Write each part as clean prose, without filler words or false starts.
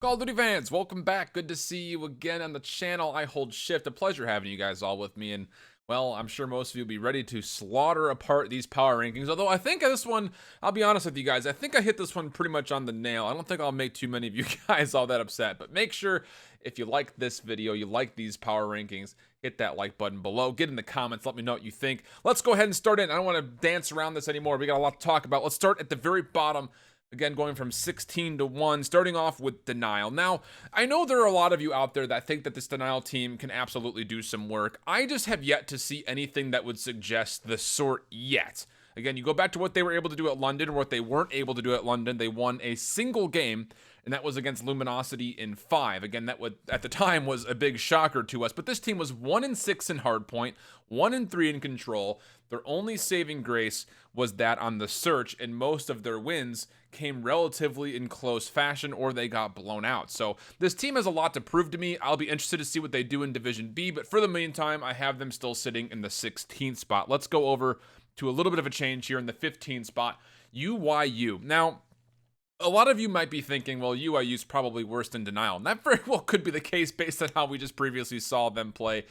Call of Duty fans, welcome back. Good to see you again on the channel. IHOLDSHIFT. A pleasure having you guys all with me. And, well, I'm sure most of you will be ready to slaughter apart these power rankings. Although I think this one, I'll be honest with you guys, I think I hit this one pretty much on the nail. I don't think I'll make too many of you guys all that upset. But make sure, if you like this video, you like these power rankings, hit that like button below. Get in the comments. Let me know what you think. Let's go ahead and start in. I don't want to dance around this anymore. We got a lot to talk about. Let's start at the very bottom. Again, going from 16 to 1, starting off with Denial. Now, I know there are a lot of you out there that think that this Denial team can absolutely do some work. I just have yet to see anything that would suggest the sort yet. Again, you go back to what they were able to do at London or what they weren't able to do at London. They won a single game, and that was against Luminosity in 5. Again, that would, at the time, was a big shocker to us. But this team was 1-6 in hardpoint, 1-3 in control. Their only saving grace was that on the search, and most of their wins came relatively in close fashion, or they got blown out. So this team has a lot to prove to me. I'll be interested to see what they do in Division B, but for the meantime, I have them still sitting in the 16th spot. Let's go over to a little bit of a change here in the 15th spot. UYU. Now, a lot of you might be thinking, well, UIU is probably worse than Denial, and that very well could be the case based on how we just previously saw them play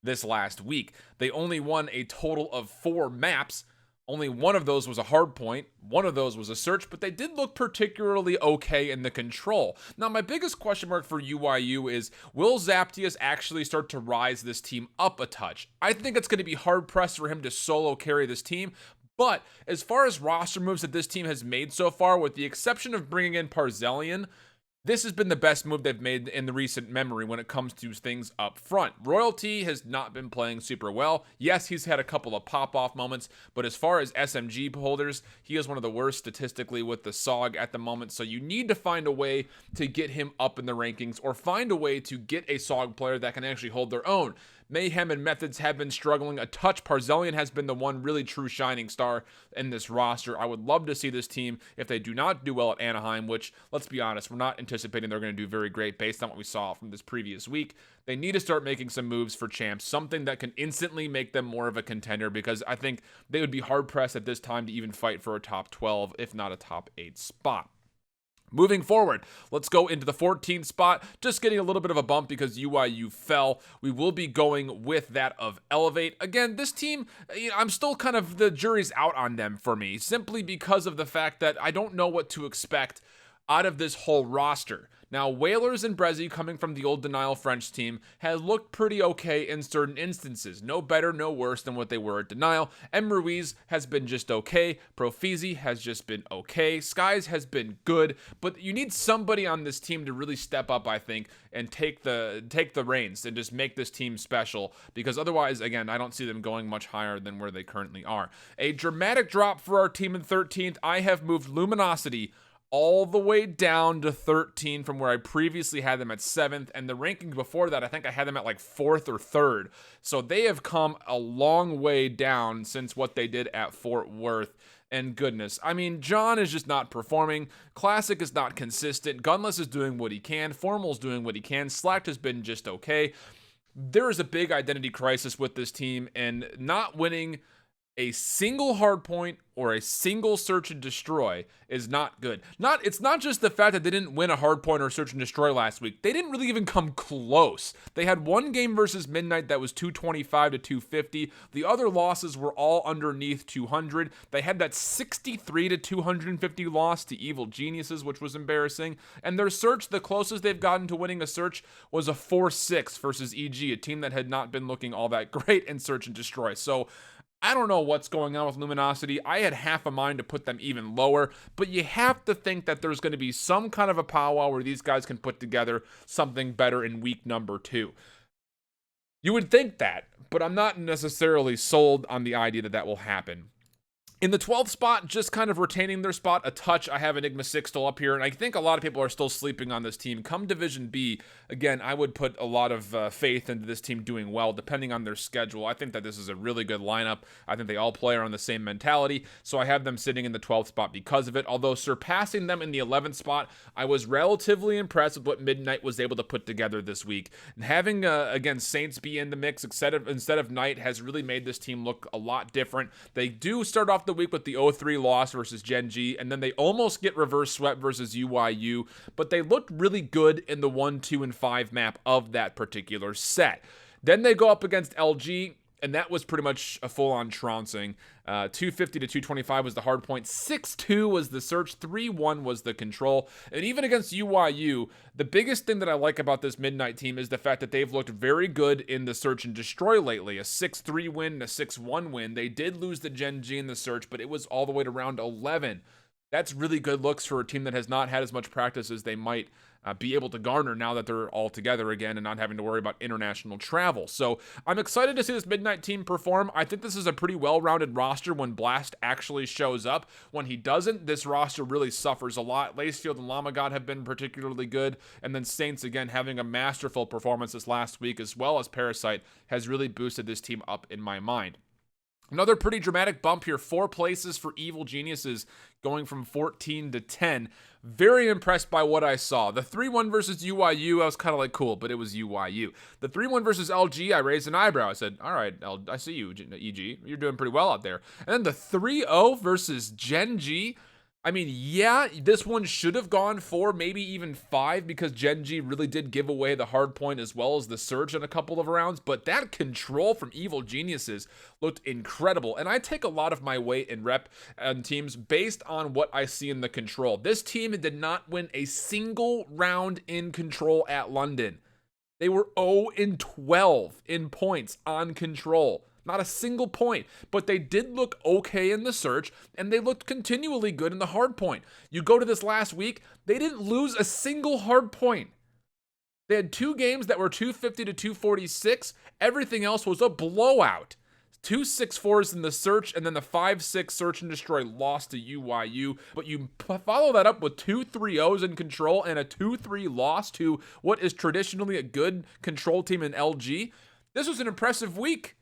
this last week. They only won a total of 4 maps. Only one of those was a hard point, one of those was a search, but they did look particularly okay in the control. Now, my biggest question mark for UYU is, will Zaptius actually start to rise this team up a touch? I think it's going to be hard-pressed for him to solo carry this team, but as far as roster moves that this team has made so far, with the exception of bringing in Parzelian, this has been the best move they've made in the recent memory when it comes to things up front. Royalty has not been playing super well. Yes, he's had a couple of pop-off moments, but as far as SMG holders, he is one of the worst statistically with the SOG at the moment, so you need to find a way to get him up in the rankings or find a way to get a SOG player that can actually hold their own. Mayhem and Methods have been struggling a touch. Parzelian has been the one really true shining star in this roster. I would love to see this team, if they do not do well at Anaheim, which, let's be honest, we're not anticipating they're going to do very great based on what we saw from this previous week. They need to start making some moves for champs, something that can instantly make them more of a contender, because I think they would be hard-pressed at this time to even fight for a top 12, if not a top 8 spot. Moving forward, let's go into the 14th spot, just getting a little bit of a bump because UYU fell. We will be going with that of Elevate. Again, this team, I'm still kind of, the jury's out on them for me, simply because of the fact that I don't know what to expect out of this whole roster. Now, Whalers and Brezzy, coming from the old Denial French team, has looked pretty okay in certain instances. No better, no worse than what they were at Denial. M. Ruiz has been just okay. Profizi has just been okay. Skies has been good. But you need somebody on this team to really step up, I think, and take the reins and just make this team special. Because otherwise, again, I don't see them going much higher than where they currently are. A dramatic drop for our team in 13th. I have moved Luminosity all the way down to 13 from where I previously had them at 7th, and the ranking before that, I think I had them at like 4th or 3rd. So they have come a long way down since what they did at Fort Worth. And goodness, I mean, John is just not performing. Classic is not consistent. Gunless is doing what he can. Formal's doing what he can. Slacked has been just okay. There is a big identity crisis with this team, and not winning a single hardpoint or a single search and destroy is not good. It's not just the fact that they didn't win a hardpoint or search and destroy last week. They didn't really even come close. They had one game versus Midnight that was 225 to 250. The other losses were all underneath 200. They had that 63 to 250 loss to Evil Geniuses, which was embarrassing. And their search, the closest they've gotten to winning a search was a 4-6 versus EG, a team that had not been looking all that great in search and destroy. So I don't know what's going on with Luminosity. I had half a mind to put them even lower, but you have to think that there's going to be some kind of a powwow where these guys can put together something better in week number 2. You would think that, but I'm not necessarily sold on the idea that that will happen. In the 12th spot, just kind of retaining their spot a touch, I have Enigma 6 still up here, and I think a lot of people are still sleeping on this team. Come Division B, again, I would put a lot of faith into this team doing well, depending on their schedule. I think that this is a really good lineup. I think they all play on the same mentality, so I have them sitting in the 12th spot because of it. Although surpassing them in the 11th spot, I was relatively impressed with what Midnight was able to put together this week. And having, again, Saints be in the mix instead of Knight has really made this team look a lot different. They do start off the the week with the 0-3 loss versus GenG, and then they almost get reverse swept versus UYU, but they looked really good in the 1, 2, and 5 map of that particular set. Then they go up against LG, and that was pretty much a full-on trouncing. 250 to 225 was the hard point. 6-2 was the search. 3-1 was the control. And even against UYU, the biggest thing that I like about this Midnight team is the fact that they've looked very good in the search and destroy lately. A 6-3 win and a 6-1 win. They did lose the GenG in the search, but it was all the way to round 11. That's really good looks for a team that has not had as much practice as they might be able to garner now that they're all together again and not having to worry about international travel. So I'm excited to see this Midnight team perform. I think this is a pretty well-rounded roster when Blast actually shows up. When he doesn't, this roster really suffers a lot. Lacefield and Lamagod have been particularly good, and then Saints, again, having a masterful performance this last week, as well as Parasite, has really boosted this team up in my mind. Another pretty dramatic bump here, 4 places for Evil Geniuses, going from 14 to 10. Very impressed by what I saw. The 3-1 versus UYU, I was kind of like, cool, but it was UYU. The 3-1 versus LG, I raised an eyebrow. I said, all right, I see you, EG. You're doing pretty well out there. And then the 3-0 versus GenG. I mean, yeah, this one should have gone 4, maybe even 5, because GenG really did give away the hard point as well as the surge in a couple of rounds, but that control from Evil Geniuses looked incredible, and I take a lot of my weight in rep and teams based on what I see in the control. This team did not win a single round in control at London. They were 0-12 in points on control. Not a single point, but they did look okay in the search, and they looked continually good in the hard point. You go to this last week, they didn't lose a single hard point. They had 2 games that were 250 to 246. Everything else was a blowout. 2 6-4s in the search, and then the 5-6 search and destroy loss to UYU. But you follow that up with 2 3-0s in control and a 2-3 loss to what is traditionally a good control team in LG. This was an impressive week.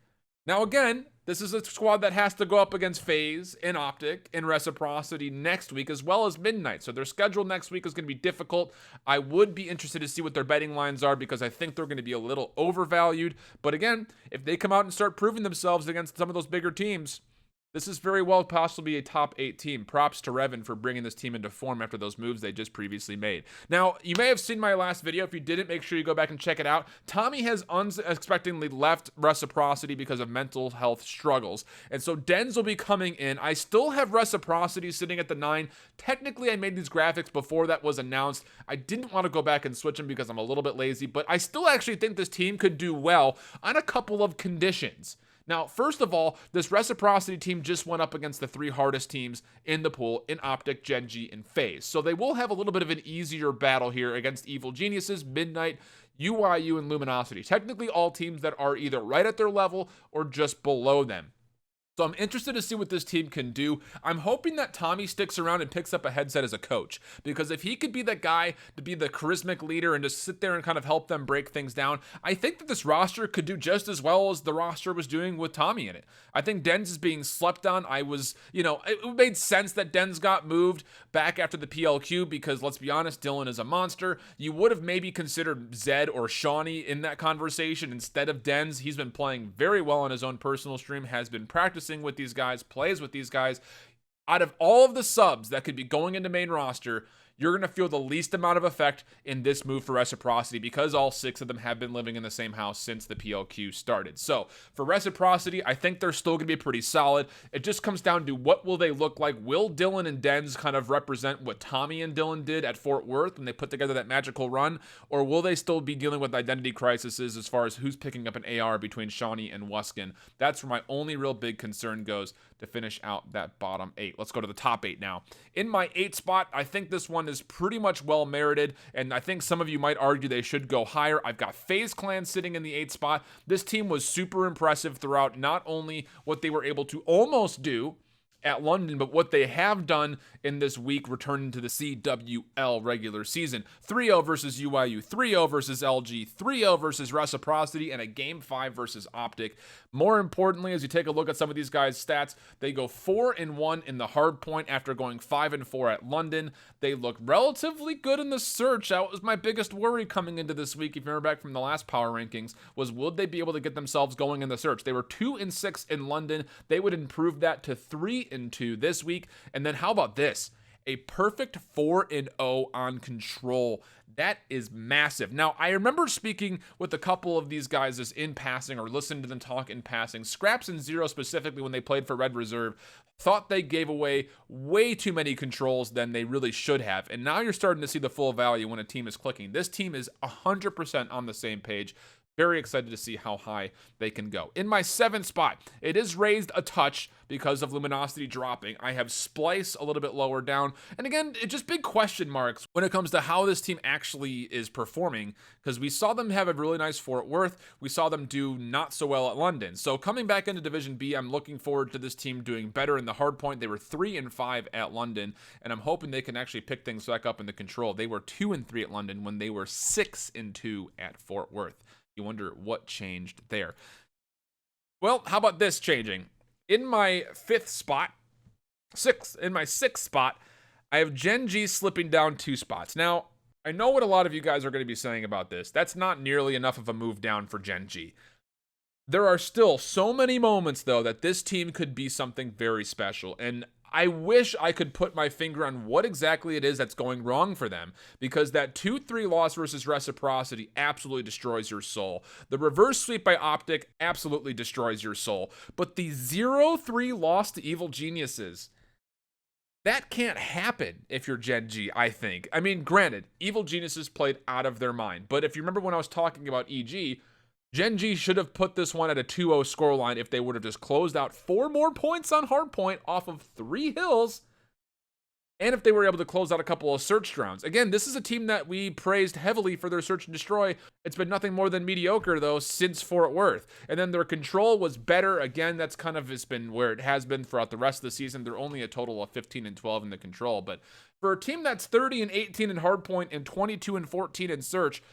Now again, this is a squad that has to go up against FaZe and OpTic and Reciprocity next week, as well as Midnight. So their schedule next week is going to be difficult. I would be interested to see what their betting lines are, because I think they're going to be a little overvalued. But again, if they come out and start proving themselves against some of those bigger teams, this is very well possibly a top 8 team. Props to Revan for bringing this team into form after those moves they just previously made. Now, you may have seen my last video. If you didn't, make sure you go back and check it out. Tommy has unexpectedly left Reciprocity because of mental health struggles. And so Denz will be coming in. I still have Reciprocity sitting at the 9. Technically, I made these graphics before that was announced. I didn't want to go back and switch them because I'm a little bit lazy, but I still actually think this team could do well on a couple of conditions. Now, first of all, this Reciprocity team just went up against the 3 hardest teams in the pool in OpTic, GenG, and FaZe. So they will have a little bit of an easier battle here against Evil Geniuses, Midnight, UYU, and Luminosity. Technically all teams that are either right at their level or just below them. So I'm interested to see what this team can do. I'm hoping that Tommy sticks around and picks up a headset as a coach, because if he could be that guy to be the charismatic leader and just sit there and kind of help them break things down, I think that this roster could do just as well as the roster was doing with Tommy in it. I think Denz is being slept on. It made sense that Denz got moved back after the PLQ, because let's be honest, Dylan is a monster. You would have maybe considered Zed or Shawnee in that conversation instead of Denz. He's been playing very well on his own personal stream, has been practicing with these guys, plays with these guys. Out of all of the subs that could be going into main roster, you're going to feel the least amount of effect in this move for Reciprocity, because all 6 of them have been living in the same house since the PLQ started. So for Reciprocity, I think they're still going to be pretty solid. It just comes down to what will they look like. Will Dylan and Denz kind of represent what Tommy and Dylan did at Fort Worth when they put together that magical run? Or will they still be dealing with identity crises as far as who's picking up an AR between Shawnee and Wuskin? That's where my only real big concern goes to finish out that bottom 8. Let's go to the top 8 now. In my 8 spot, I think this one is pretty much well merited, and I think some of you might argue they should go higher. I've got FaZe Clan sitting in the 8th spot. This team was super impressive throughout not only what they were able to almost do at London, but what they have done in this week returning to the CWL regular season. 3-0 versus UYU, 3-0 versus LG, 3-0 versus Reciprocity, and a Game 5 versus OpTic. More importantly, as you take a look at some of these guys' stats, they go 4-1 in the hard point after going 5-4 at London. They look relatively good in the search. That was my biggest worry coming into this week, if you remember back from the last power rankings, was would they be able to get themselves going in the search? They were 2-6 in London. They would improve that to 3 8-2 this week. And then how about this? A perfect 4-0 on control. That is massive. Now, I remember speaking with a couple of these guys just in passing, or listening to them talk in passing. Scraps and Zero specifically, when they played for Red Reserve, thought they gave away way too many controls than they really should have. And now you're starting to see the full value when a team is clicking. This team is 100% on the same page. Very excited to see how high they can go. In my 7th spot, it is raised a touch because of Luminosity dropping. I have Splice a little bit lower down. And again, it's just big question marks when it comes to how this team actually is performing, because we saw them have a really nice Fort Worth. We saw them do not so well at London. So coming back into Division B, I'm looking forward to this team doing better in the hardpoint. They were 3-5 at London, and I'm hoping they can actually pick things back up in the control. They were 2-3 at London when they were 6-2 at Fort Worth. You wonder what changed there. Well, how about this changing? In my 5th spot, in my 6th spot, I have GenG slipping down 2 spots. Now, I know what a lot of you guys are going to be saying about this. That's not nearly enough of a move down for GenG. There are still so many moments, though, that this team could be something very special. And I wish I could put my finger on what exactly it is that's going wrong for them, because that 2-3 loss versus Reciprocity absolutely destroys your soul. The reverse sweep by OpTic absolutely destroys your soul. But the 0-3 loss to Evil Geniuses, that can't happen if you're GenG, I think. I mean, granted, Evil Geniuses played out of their mind. But if you remember when I was talking about EG, GenG should have put this one at a 2-0 scoreline if they would have just closed out 4 more points on hardpoint off of 3 hills, and if they were able to close out a couple of search rounds. Again, this is a team that we praised heavily for their search and destroy. It's been nothing more than mediocre, though, since Fort Worth. And then their control was better. Again, that's kind of has been where it has been throughout the rest of the season. They're only a total of 15-12 in the control. But for a team that's 30-18 in hardpoint and 22-14 in search,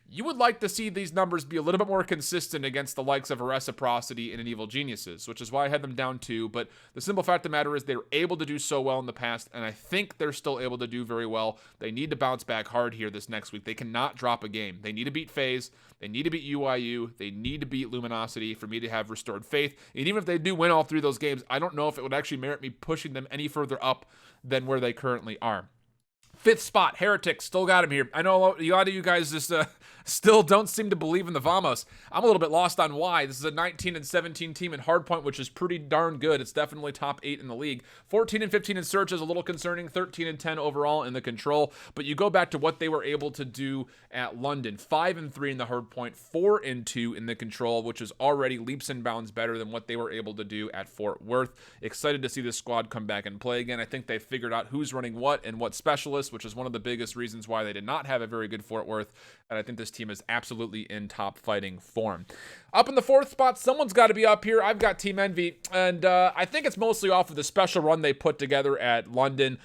you would like to see these numbers be a little bit more consistent against the likes of a Reciprocity and an Evil Geniuses, which is why I had them down 2. But the simple fact of the matter is they were able to do so well in the past, and I think they're still able to do very well. They need to bounce back hard here this next week. They cannot drop a game. They need to beat FaZe. They need to beat UIU. They need to beat Luminosity for me to have restored faith. And even if they do win all 3 of those games, I don't know if it would actually merit me pushing them any further up than where they currently are. 5th spot, Heretics, still got him here. I know a lot of you guys just still don't seem to believe in the Vamos. I'm a little bit lost on why. This is a 19-17 team in hardpoint, which is pretty darn good. It's definitely top 8 in the league. 14-15 in search is a little concerning. 13-10 overall in the control. But you go back to what they were able to do at London. 5-3 in the hardpoint, 4-2 in the control, which is already leaps and bounds better than what they were able to do at Fort Worth. Excited to see this squad come back and play again. I think they figured out who's running what and what specialists, which is one of the biggest reasons why they did not have a very good Fort Worth. And I think this team is absolutely in top fighting form. Up in the 4th spot, someone's got to be up here. I've got Team Envy, and I think it's mostly off of the special run they put together at London.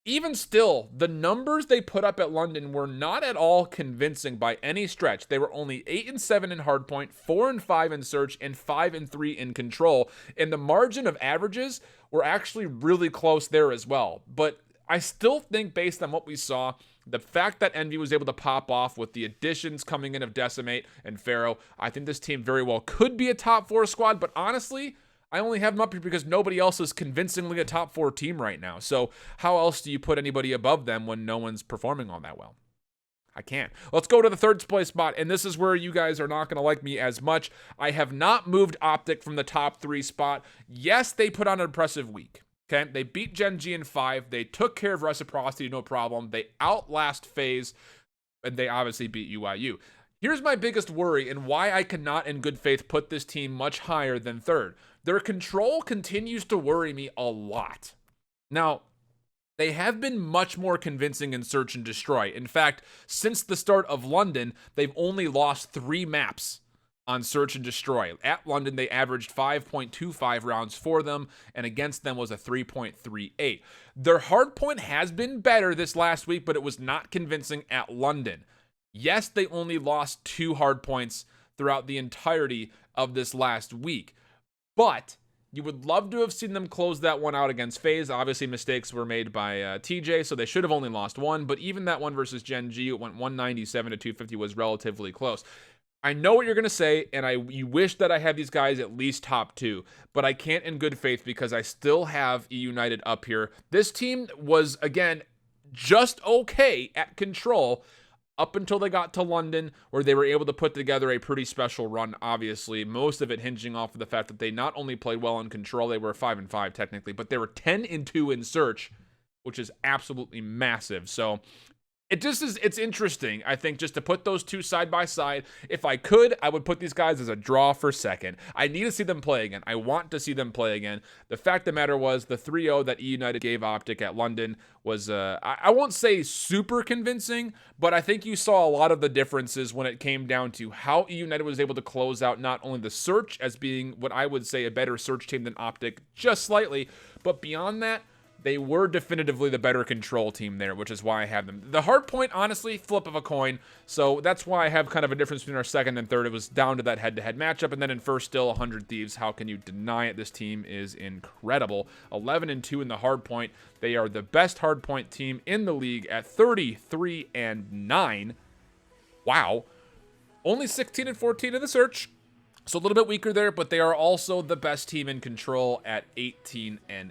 Even still, the numbers they put up at London were not at all convincing by any stretch. They were only 8-7 in hardpoint, 4-5 in search, and 5-3 in control. And the margin of averages were actually really close there as well. But I still think, based on what we saw, the fact that Envy was able to pop off with the additions coming in of Decimate and Pharaoh, I think this team very well could be a top 4 squad. But honestly, I only have them up here because nobody else is convincingly a top 4 team right now. So how else do you put anybody above them when no one's performing all that well? I can't. Let's go to the 3rd place spot, and this is where you guys are not going to like me as much. I have not moved OpTic from the top 3 spot. Yes, they put on an impressive week. Okay, they beat GenG in 5. They took care of Reciprocity, no problem. They outlast FaZe, and they obviously beat UIU. Here's my biggest worry and why I cannot in good faith put this team much higher than 3rd. Their control continues to worry me a lot. Now, they have been much more convincing in search and destroy. In fact, since the start of London, they've only lost 3 maps on search and destroy. At London, they averaged 5.25 rounds for them, and against them was a 3.38. Their hardpoint has been better this last week, but it was not convincing at London. Yes, they only lost 2 hardpoints throughout the entirety of this last week, but you would love to have seen them close that one out against FaZe. Obviously, mistakes were made by TJ, so they should have only lost 1, but even that one versus GenG, it went 197 to 250, was relatively close. I know what you're going to say, and you wish that I had these guys at least top 2, but I can't in good faith because I still have eUnited up here. This team was, again, just okay at control up until they got to London, where they were able to put together a pretty special run, obviously. Most of it hinging off of the fact that they not only played well in control, they were 5-5 technically, but they were 10-2 in search, which is absolutely massive. So it's interesting, I think, just to put those two side by side. If I could, I would put these guys as a draw for second. I need to see them play again. I want to see them play again. The fact of the matter was the 3-0 that eUnited gave OpTic at London was, I won't say super convincing, but I think you saw a lot of the differences when it came down to how eUnited was able to close out not only the search as being what I would say a better search team than OpTic, just slightly, but beyond that, they were definitively the better control team there, which is why I have them. The hard point, honestly, flip of a coin. So that's why I have kind of a difference between our second and third. It was down to that head-to-head matchup. And then in first, still 100 Thieves. How can you deny it? This team is incredible. 11-2 in the hard point. They are the best hard point team in the league at 33-9. Wow. Only 16-14 in the search. So a little bit weaker there, but they are also the best team in control at 18-8.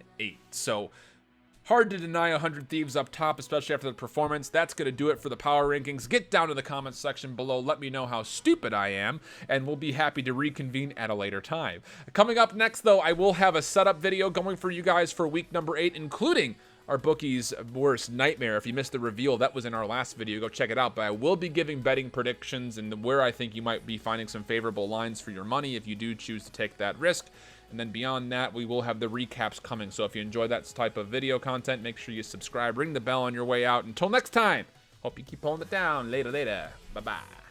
So hard to deny 100 Thieves up top, especially after the performance. That's going to do it for the power rankings. Get down to the comments section below. Let me know how stupid I am, and we'll be happy to reconvene at a later time. Coming up next, though, I will have a setup video going for you guys for week number 8, including our bookie's worst nightmare. If you missed the reveal, that was in our last video. Go check it out. But I will be giving betting predictions and where I think you might be finding some favorable lines for your money if you do choose to take that risk. And then beyond that, we will have the recaps coming. So if you enjoy that type of video content, make sure you subscribe, ring the bell on your way out. Until next time, hope you keep pulling it down. Later. Bye-bye.